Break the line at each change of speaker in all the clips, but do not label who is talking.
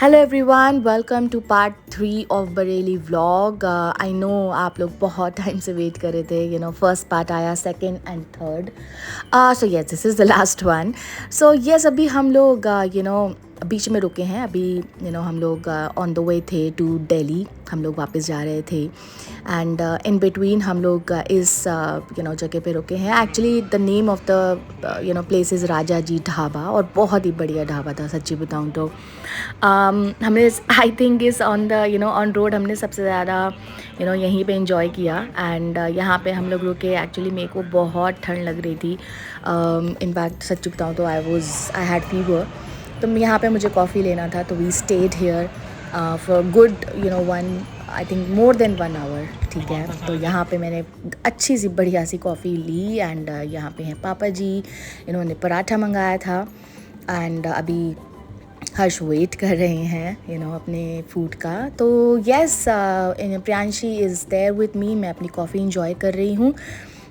Hello everyone, welcome to part 3 of Bareilly vlog. I know आप लोग बहुत टाइम से वेट कर रहे थे। फर्स्ट पार्ट आया, second and third. So yes, this is the last one. So yes, अभी हम लोग बीच में रुके हैं। अभी हम लोग ऑन द वे थे टू दिल्ली। हम लोग वापस जा रहे थे एंड इन बिटवीन हम लोग इस जगह पे रुके हैं। Actually the name of the place is Raja ji Dhaba, और बहुत ही बढ़िया ढाबा था सच्ची बताऊँ तो। हमने आई थिंक इस ऑन द ऑन रोड हमने सबसे ज़्यादा यहीं पे इंजॉय किया। एंड यहाँ पे हम लोग रुके। एक्चुअली मेरे को बहुत ठंड लग रही थी। इनफैक्ट सच बताऊँ तो आई हैड फीवर। तो यहाँ पे मुझे कॉफ़ी लेना था, तो we stayed here for good one, I think more than 1 hour. ठीक है, तो यहाँ पे मैंने अच्छी सी बढ़िया सी कॉफ़ी ली। एंड यहाँ पे हैं पापा जी, इन्होंने पराठा मंगाया था। एंड अभी हर्ष वेट कर रहे हैं अपने फूड का। तो yes, Priyanshi is there with me. मैं अपनी कॉफ़ी इंजॉय कर रही हूँ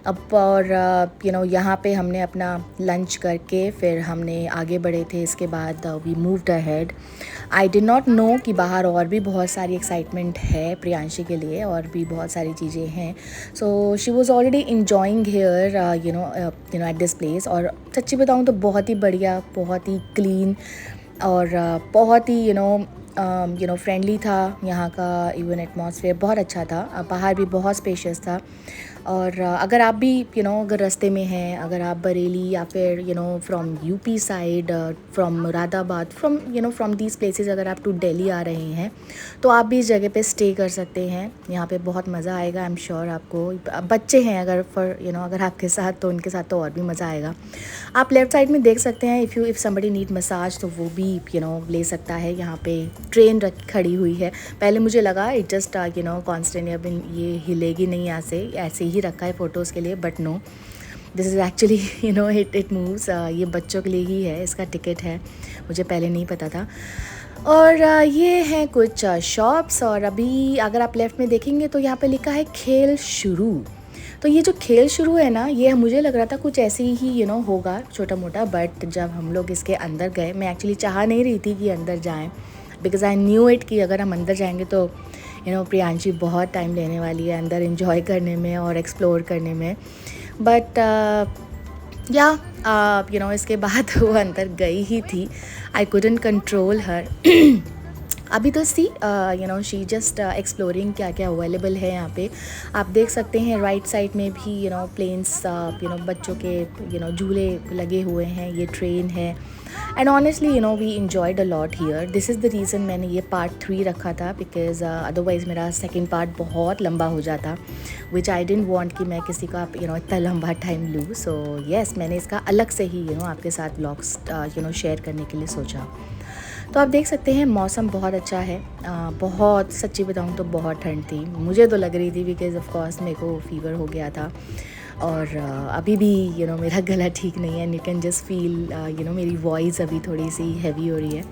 अब। और यहाँ पे हमने अपना लंच करके फिर हमने आगे बढ़े थे। इसके बाद we moved ahead. I did not know कि बाहर और भी बहुत सारी एक्साइटमेंट है प्रियांशी के लिए, और भी बहुत सारी चीज़ें हैं। So she was already enjoying here at this place. और सच्ची बताऊँ तो बहुत ही बढ़िया, बहुत ही क्लीन, और बहुत ही फ्रेंडली था यहाँ का। इवन एटमॉस्फेयर बहुत अच्छा था। बाहर भी बहुत स्पेशियस था। और अगर आप भी अगर रास्ते में हैं, अगर आप बरेली या फिर from UP side, from Moradabad, from these places, अगर आप टू दिल्ली आ रहे हैं तो आप भी इस जगह पे स्टे कर सकते हैं। यहाँ पे बहुत मज़ा आएगा। आई एम श्योर आपको। बच्चे हैं अगर अगर आपके साथ, तो उनके साथ तो और भी मज़ा आएगा। आप लेफ़्ट साइड में देख सकते हैं, इफ़ समबडी नीड मसाज तो वो भी ले सकता है। यहाँ पे ट्रेन खड़ी हुई है। पहले मुझे लगा इट जस्ट कॉन्स्टेंट, अब ये हिलेगी नहीं, ऐसे ही रखा है फ़ोटोज़ के लिए, but no, this is actually it moves. ये बच्चों के लिए ही है, इसका टिकट है। मुझे पहले नहीं पता था। और ये हैं कुछ शॉप्स। और अभी अगर आप लेफ़्ट में देखेंगे तो यहाँ पे लिखा है खेल शुरू। तो ये जो खेल शुरू है ना, ये मुझे लग रहा था कुछ ऐसे ही होगा छोटा मोटा। बट जब हम लोग इसके अंदर गए, मैं एक्चुअली चाह नहीं रही थी कि अंदर जाएं, बिकॉज़ आई न्यू इट कि अगर हम अंदर जाएंगे तो प्रियांशी बहुत टाइम लेने वाली है अंदर एंजॉय करने में और एक्सप्लोर करने में। बट इसके बाद वो अंदर गई ही थी। आई कुडंट कंट्रोल हर। अभी तो शी जस्ट एक्सप्लोरिंग क्या क्या अवेलेबल है यहाँ पे। आप देख सकते हैं राइट साइड में भी प्लेन्स, बच्चों के झूले लगे हुए हैं। ये ट्रेन है। And honestly we enjoyed a lot here. This is the reason मैंने ये पार्ट 3 रखा था, बिकॉज अदरवाइज़ मेरा सेकेंड पार्ट बहुत लंबा हो जाता, विच आई डेंट वॉन्ट कि मैं किसी का इतना लंबा टाइम लूँ। सो येस, मैंने इसका अलग से ही आपके साथ व्लॉग्स शेयर करने के लिए सोचा। तो आप देख सकते हैं मौसम बहुत अच्छा है। बहुत सच्ची बताऊँ तो बहुत ठंड थी। मुझे तो लग रही थी, बिकॉज ऑफ कोर्स मेरे को फीवर हो गया था। और अभी भी मेरा गला ठीक नहीं है। And you can just feel मेरी वॉइस अभी थोड़ी सी हैवी हो रही है।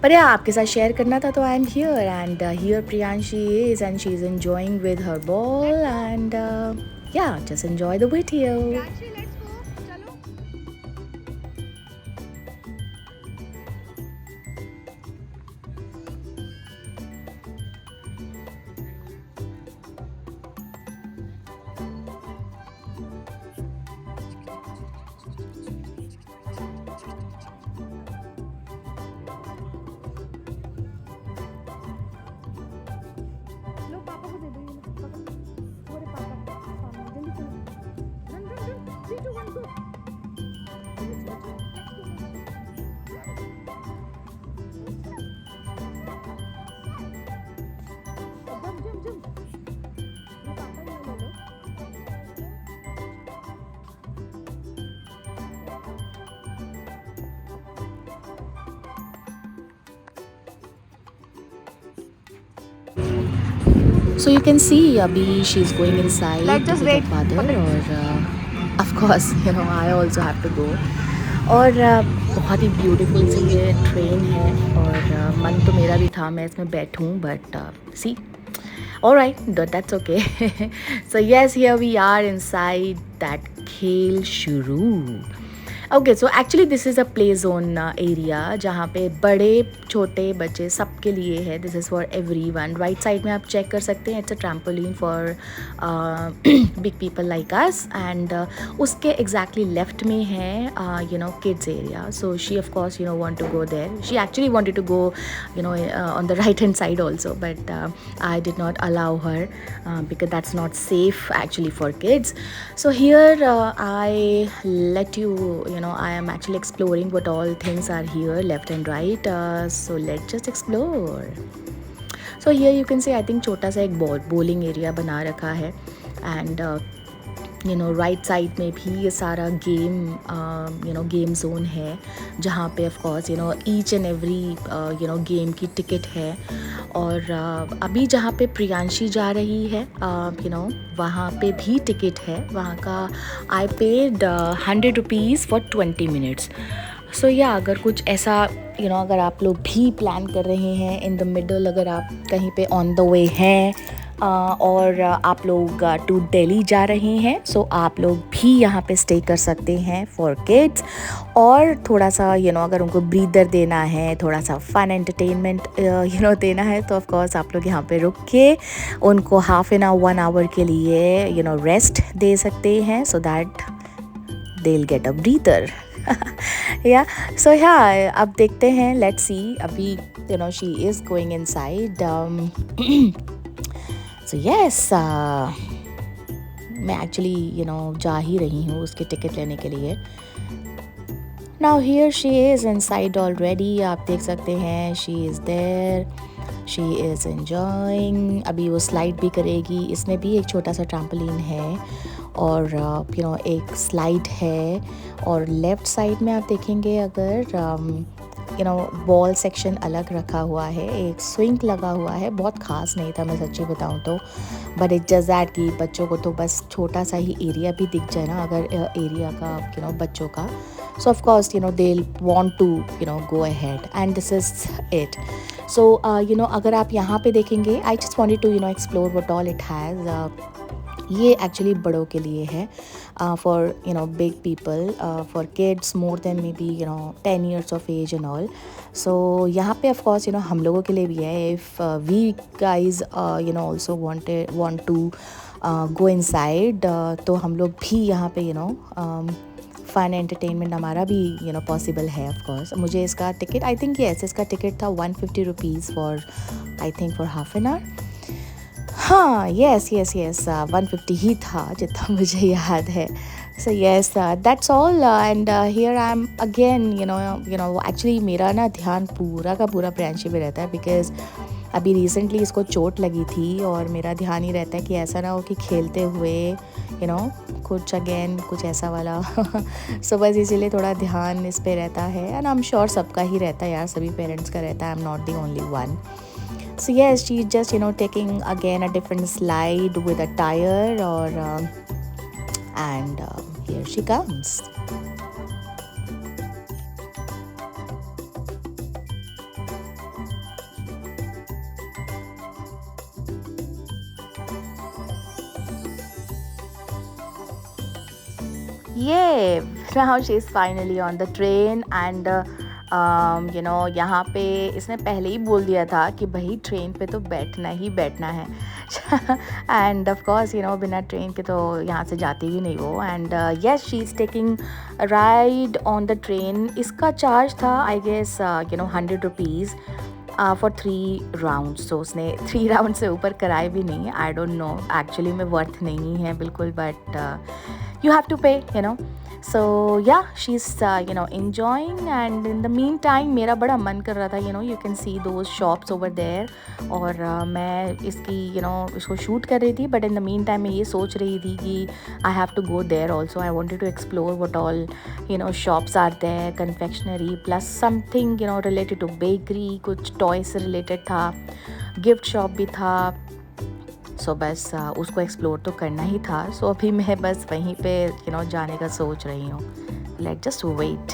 पर यार आपके साथ शेयर करना था, तो I am here. And here Priyanshi is, and she is enjoying with her ball. And yeah just enjoy the video. So you can see Abhi, she's going inside
Let's
to
just
pick
wait.
her father,
पकड़.
और of course I also have to go. और बहुत ही beautiful सी ये train है। और मन तो मेरा भी था मैं इसमें बैठूं, but see, alright, that's okay. So yes, here we are inside that खेल शुरू। Okay, so actually this is a play zone area जहाँ पे बड़े छोटे बच्चे सबके लिए है. This is for every one. Right side में आप चेक कर सकते हैं. It's a trampoline for big people like us. And उसके एग्जैक्टली लेफ्ट में है kids area. So she of course want to go there. She actually wanted to go on the right hand side also, but I did not allow her because that's not safe actually for kids. So here I let I am actually exploring what all things are here left and right. So let's just explore. So here you can see, I think छोटा सा एक bowling area बना रखा है. And right side में भी ये सारा गेम जोन है जहाँ पे of course each and every game की टिकट है. और अभी जहाँ पे प्रियांशी जा रही है वहाँ पे भी टिकट है. वहाँ का I paid 100 rupees for 20 minutes. So yeah अगर कुछ ऐसा अगर आप लोग भी प्लान कर रहे हैं इन द मिडल, अगर आप कहीं पे ऑन द वे हैं और आप लोग टू दिल्ली जा रहे हैं, सो आप लोग भी यहाँ पे स्टे कर सकते हैं फॉर किड्स. और थोड़ा सा अगर उनको ब्रीदर देना है, थोड़ा सा फन एंटरटेनमेंट देना है, तो ऑफ कोर्स आप लोग यहाँ पे रुक के उनको हाफ एन आवर 1 आवर के लिए रेस्ट दे सकते हैं, so that they will get a breather. Yeah so अब देखते हैं. Let's see. अभी she is going inside. So yes, मैं एक्चुअली जा ही रही हूँ उसकी टिकट लेने के लिए. Now here she is inside already. आप देख सकते हैं she is there. She is enjoying. अभी वो स्लाइड भी करेगी. इसमें भी एक छोटा सा ट्रैम्पोलिन है और एक स्लाइड है. और लेफ़्ट साइड में आप देखेंगे अगर बॉल सेक्शन अलग रखा हुआ है. एक स्विंग लगा हुआ है. बहुत ख़ास नहीं था, मैं सच्ची बताऊं तो, बट इट जस्ट दैट कि बच्चों को तो बस छोटा सा ही एरिया भी दिख जाए ना, अगर एरिया का बच्चों का. So of course they want to go ahead and this is it. So अगर आप यहाँ पे देखेंगे, I just wanted to explore what all it has. ये एक्चुअली बड़ों के लिए है, for big people, for kids more than maybe 10 years of age and all. So यहाँ पे ऑफ कोर्स हम लोगों के लिए भी है. If we guys also want to go inside, तो हम लोग भी यहाँ पे फ़न एंटरटेनमेंट हमारा भी पॉसिबल है ऑफ कोर्स. मुझे इसका टिकट, आई थिंक येस, इसका टिकट था 150 rupees for, I think for half an hour. हाँ, यस 150 ही था जितना मुझे याद है. So yes, that's all. And here I am again actually मेरा ना ध्यान पूरा का पूरा प्रियांशी पे रहता है, बिकॉज अभी रिसेंटली इसको चोट लगी थी और मेरा ध्यान ही रहता है कि ऐसा ना हो कि खेलते हुए कुछ ऐसा वाला. सो बस इसीलिए थोड़ा ध्यान इस पे रहता है. एंड आई एम श्योर सबका ही रहता है यार, सभी पेरेंट्स का रहता है. I am not the only one. So yes, she's just taking again a different slide with a tire, and here she comes. Yeah, now she's finally on the train. And यहाँ पे इसने पहले ही बोल दिया था कि भाई ट्रेन पे तो बैठना ही बैठना है. एंड ऑफ कोर्स बिना ट्रेन के तो यहाँ से जाती भी नहीं वो. And yes, she is taking ride on the train. इसका चार्ज था I guess 100 rupees for 3 round. सो उसने 3 राउंड से ऊपर कराए भी नहीं है. आई डोंट नो, एक्चुअली में वर्थ नहीं है बिल्कुल, but you have to pay So yeah, she's enjoying. And in the meantime मेरा बड़ा मन कर रहा था, you can see those shops over there. और मैं इसकी इसको शूट कर रही थी, but in the meantime मैं ये सोच रही थी कि I have to go there also. I wanted to explore what all shops are there, confectionery plus something related to bakery. कुछ toys से related था, gift shop भी था. सो बस उसको एक्सप्लोर तो करना ही था. सो अभी मैं बस वहीं पे जाने का सोच रही हूँ. Let just wait.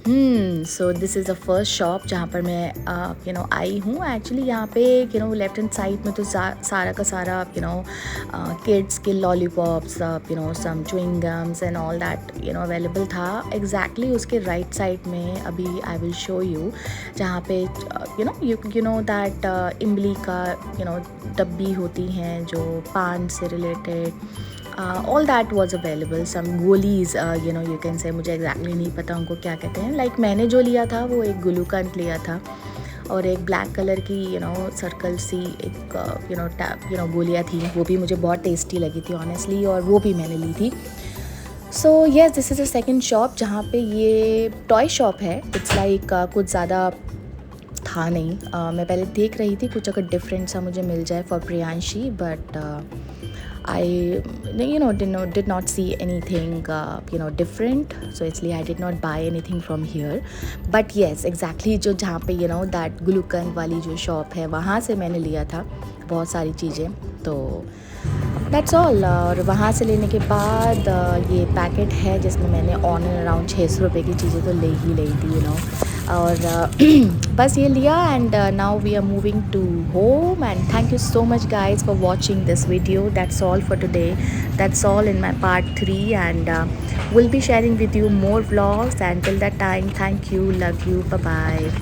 So this is the first shop जहाँ पर मैं आई हूँ एक्चुअली। यहाँ पे लेफ्ट हैंड साइड में तो सारा का सारा किड्स के lollipops, some chewing gums and all that available था। एग्जैक्टली उसके राइट साइड में अभी आई विल शो यू, जहाँ पे यू नो दैट इमली का डब्बी होती हैं जो पान से related, all that was available. Some गोलीज you can say, मुझे exactly नहीं पता उनको क्या कहते हैं। like मैंने जो लिया था वो एक गुलूकंद लिया था और एक ब्लैक कलर की सर्कल सी एक गोलियाँ थी, वो भी मुझे बहुत टेस्टी लगी थी ऑनेस्टली, और वो भी मैंने ली थी। So yes, this is a second shop जहाँ पे ये टॉय शॉप है। इट्स लाइक कुछ ज़्यादा था नहीं। मैं पहले देख रही थी कुछ अगर डिफरेंट सा मुझे मिल जाए for Priyanshi, but I did not see anything different, so इसलिए I did not buy anything from here. But yes, exactly जो जहाँ पे that गुलूकंद वाली जो शॉप है वहाँ से मैंने लिया था बहुत सारी चीज़ें। तो दैट्स ऑल। और वहाँ से लेने के बाद ये पैकेट है जिसमें मैंने ऑन एंड अराउंड 600 रुपये की चीज़ें तो ले ही ली थी और बस ये लिया। And now we are moving to home, and thank you so much guys for watching this video. That's all for today, that's all in my part 3, and will be sharing with you more vlogs, and till that time, thank you, love you, bye bye.